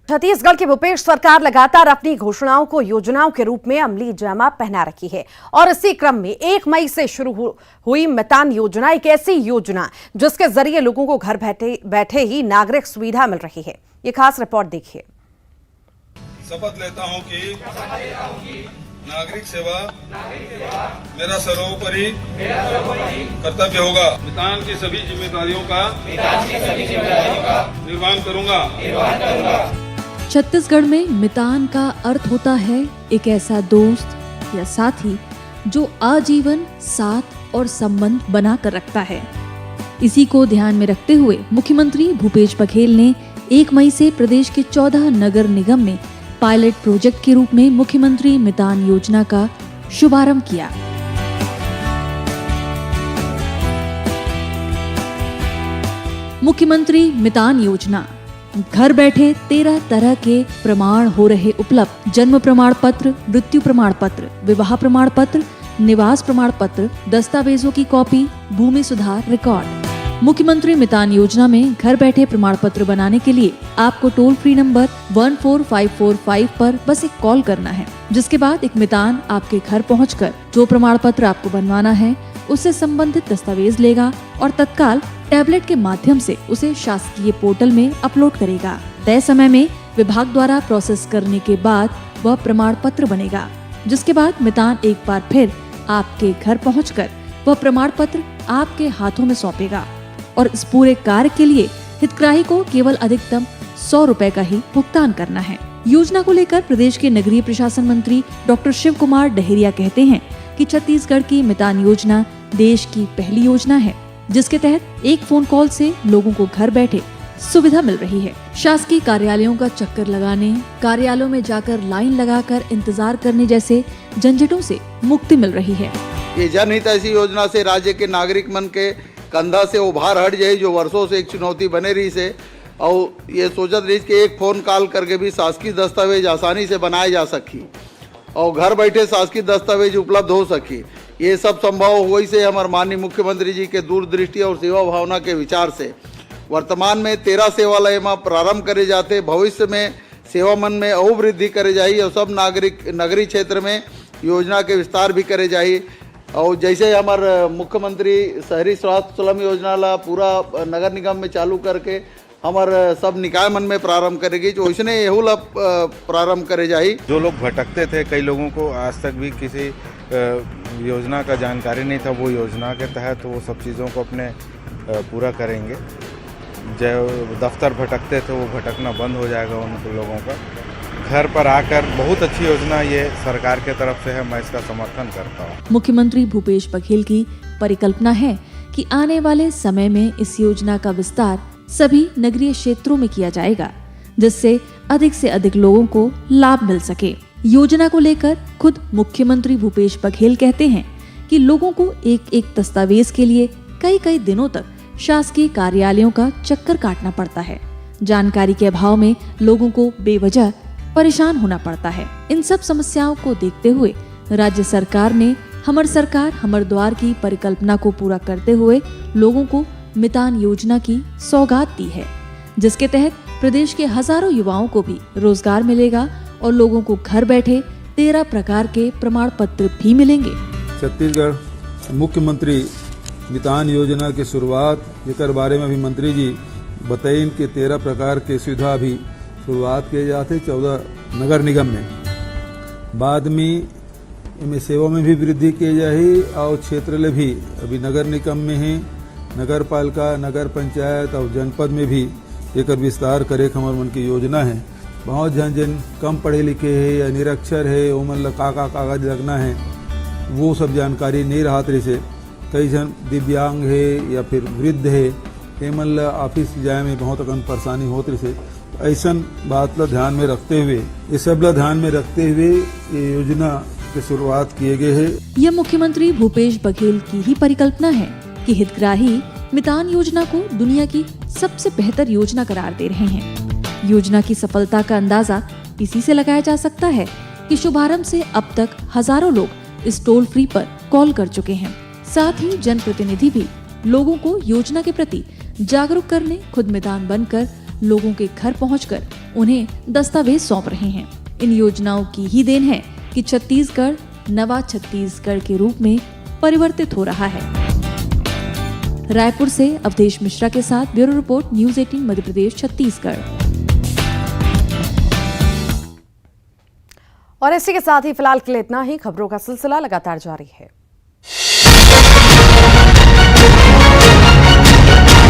छत्तीसगढ़ की भूपेश सरकार लगातार अपनी घोषणाओं को योजनाओं के रूप में अमली जामा पहना रखी है और इसी क्रम में 1 मई से शुरू हुई मितान योजना एक ऐसी योजना जिसके जरिए लोगों को घर बैठे ही नागरिक सुविधा मिल रही है। ये खास रिपोर्ट देखिए। शपथ लेता हूं कि नागरिक सेवा मेरा सर्वोपरि कर्तव्य होगा। मितान की सभी जिम्मेदारियों का निर्वहन करूंगा। छत्तीसगढ़ में मितान का अर्थ होता है एक ऐसा दोस्त या साथी जो आजीवन साथ और संबंध बना कर रखता है। इसी को ध्यान में रखते हुए मुख्यमंत्री भूपेश बघेल ने 1 मई से प्रदेश के 14 नगर निगम में पायलट प्रोजेक्ट के रूप में मुख्यमंत्री मितान योजना का शुभारंभ किया। मुख्यमंत्री मितान योजना घर बैठे 13 तरह के प्रमाण हो रहे उपलब्ध। जन्म प्रमाण पत्र, मृत्यु प्रमाण पत्र, विवाह प्रमाण पत्र, निवास प्रमाण पत्र, दस्तावेजों की कॉपी, भूमि सुधार रिकॉर्ड। मुख्यमंत्री मितान योजना में घर बैठे प्रमाण पत्र बनाने के लिए आपको टोल फ्री नंबर 14545 पर बस एक कॉल करना है, जिसके बाद एक मितान आपके घर पहुंचकर जो प्रमाण पत्र आपको बनवाना है उससे संबंधित दस्तावेज लेगा और तत्काल टैबलेट के माध्यम से उसे शासकीय पोर्टल में अपलोड करेगा। तय समय में विभाग द्वारा प्रोसेस करने के बाद वह प्रमाण पत्र बनेगा, जिसके बाद मितान एक बार फिर आपके घर पहुंचकर वह प्रमाण पत्र आपके हाथों में सौंपेगा और इस पूरे कार्य के लिए हितग्राही को केवल अधिकतम 100 रुपए का ही भुगतान करना है। योजना को लेकर प्रदेश के नगरीय प्रशासन मंत्री डॉक्टर शिव कुमार डहरिया कहते हैं कि छत्तीसगढ़ की मितान योजना देश की पहली योजना है जिसके तहत एक फोन कॉल से लोगों को घर बैठे सुविधा मिल रही है। शासकीय कार्यालयों का चक्कर लगाने, कार्यालयों में जाकर लाइन लगाकर इंतजार करने जैसे झंझटों से मुक्ति मिल रही है। ये जनहित ऐसी योजना से राज्य के नागरिक मन के कंधा से उभार हट जाये जो वर्षों से एक चुनौती बने रही से, और ये सोचत रही कि एक फोन कॉल करके भी शासकीय दस्तावेज आसानी से बनाए जा सकी और घर बैठे शासकीय दस्तावेज उपलब्ध हो सकी। ये सब संभव हुई से हमारे माननीय मुख्यमंत्री जी के दूरदृष्टि और सेवा भावना के विचार से वर्तमान में 13 सेवालय में प्रारंभ करे जाते। भविष्य में सेवा मन में और वृद्धि करे जाए और सब नागरिक नगरीय क्षेत्र में योजना के विस्तार भी करे जाए। और जैसे हमारे मुख्यमंत्री शहरी स्वास्थ्य सुलभ योजना ला पूरा नगर निगम में चालू करके हमारे सब निकाय मन में प्रारंभ करेगी, जो इसने यहू ला प्रारंभ करे जाए। जो लोग भटकते थे, कई लोगों को आज तक भी किसी योजना का जानकारी नहीं था, वो योजना के तहत वो सब चीज़ों को अपने पूरा करेंगे। जो दफ्तर भटकते थे वो भटकना बंद हो जाएगा उन लोगों का। घर पर आकर बहुत अच्छी योजना ये सरकार के तरफ से है, मैं इसका समर्थन करता हूँ। मुख्यमंत्री भूपेश बघेल की परिकल्पना है कि आने वाले समय में इस योजना का विस्तार सभी नगरीय क्षेत्रों में किया जाएगा, जिससे अधिक से अधिक लोगों को लाभ मिल सके। योजना को लेकर खुद मुख्यमंत्री भूपेश बघेल कहते हैं कि लोगों को एक एक दस्तावेज के लिए कई कई दिनों तक शासकीय कार्यालयों का चक्कर काटना पड़ता है। जानकारी के अभाव में लोगों को बेवजह परेशान होना पड़ता है। इन सब समस्याओं को देखते हुए राज्य सरकार ने हमर सरकार हमर द्वार की परिकल्पना को पूरा करते हुए लोगों को मितान योजना की सौगात दी है, जिसके तहत प्रदेश के हजारों युवाओं को भी रोजगार मिलेगा और लोगों को घर बैठे 13 प्रकार के प्रमाण पत्र भी मिलेंगे। छत्तीसगढ़ मुख्यमंत्री मितान योजना की शुरुआत जेकर बारे में अभी मंत्री जी बताइन के 13 प्रकार के सुविधा अभी शुरुआत किए जाते 14 नगर निगम में। बाद में इनमें सेवा में भी वृद्धि की जाए और क्षेत्र ले भी अभी नगर निगम में है, नगर पालिका, नगर पंचायत और जनपद में भी एक विस्तार करे हमार मन की योजना है। बहुत जन कम पढ़े लिखे है या निरक्षर है, वो मन का कागज लगना है वो सब जानकारी नहीं रहा तरी से कई जन दिव्यांग है या फिर वृद्ध है, ये मन ऑफिस जाए में बहुत अकन परेशानी होती से ऐसा बात ला ध्यान में रखते हुए ये सब ला ध्यान में रखते हुए ये योजना की शुरुआत किए गए है। यह मुख्यमंत्री भूपेश बघेल की ही परिकल्पना है कि हितग्राही मितान योजना को दुनिया की सबसे बेहतर योजना करार दे रहे हैं। योजना की सफलता का अंदाजा इसी से लगाया जा सकता है कि शुभारंभ से अब तक हजारों लोग इस टोल फ्री पर कॉल कर चुके हैं। साथ ही जनप्रतिनिधि भी लोगों को योजना के प्रति जागरूक करने खुद मैदान बनकर लोगों के घर पहुंचकर उन्हें दस्तावेज सौंप रहे हैं। इन योजनाओं की ही देन है कि छत्तीसगढ़ नवा छत्तीसगढ़ के रूप में परिवर्तित हो रहा है। रायपुर से अवधेश मिश्रा के साथ bureau report, news 18 Madhya Pradesh, Chhattisgarh. और इसी के साथ ही फिलहाल के लिए इतना ही। खबरों का सिलसिला लगातार जारी है।